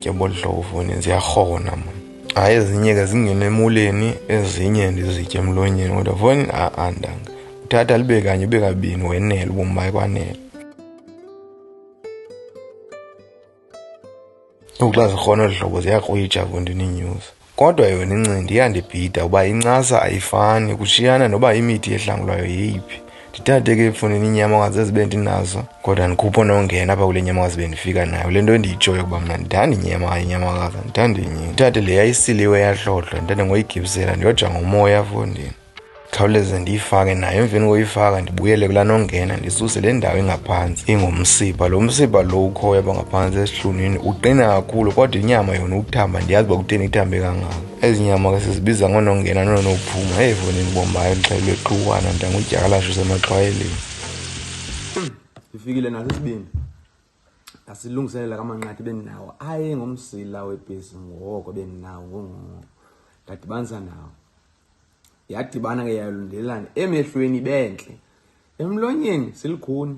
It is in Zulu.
Yabona hlobo foni ziyakhona man. Hayi ezinye ke zingene emuleni, ezinye ndizitye emlonyeni kodwa foni andanga. Uthatha libe kanye ube kabini wenele ubombaye kwanele. Ukuxa zikhona hlobo ziyakrwitsha fondini news. Kodwa yona incindi iyandibhida uba incasa ayifani kushiyana noba imithi ehlangulwayo yeyiphi. Ndithathe ke efonini inyamakazi ezibe ndinazo kodwa ndikhuphe nongena apha kule nyamakazi bendifika nayo. Le nto ndiyitshoyo ukuba mna ndithanda inyamakazi ndithanda inyini. Ndithathe le yayisiliwe yahlohlwa ndithathe ngoyigibisela ndiyojonga umoya fondini. Khawuleze ndiyifake nayo emveni koyifaka ndibuyele kulaa nongena ndisuse le ndawo engaphantsi ingumsipha. Lo msipha lo ukhoyo apha ngaphantsi esihlunwini uqina kakhulu kodwa inyama yona ukuthamba ndiyazi uba kutheni ithambe kangaka. Ezi nyama ke sizibiza ngonongena nonophuma. Heyi fondini bombayo lixhelo leqhukwana ndangudyakalashe usemaxhwayeleni. Ndifikile nasesibindi ndasilungiselela kamanqathi bendinawo aye ngomsila webhesi ngoko bendinawo ngongo ndadibanisa nawo yadibana ke yalundelana emehlweni bentle emlonyeni silikhuni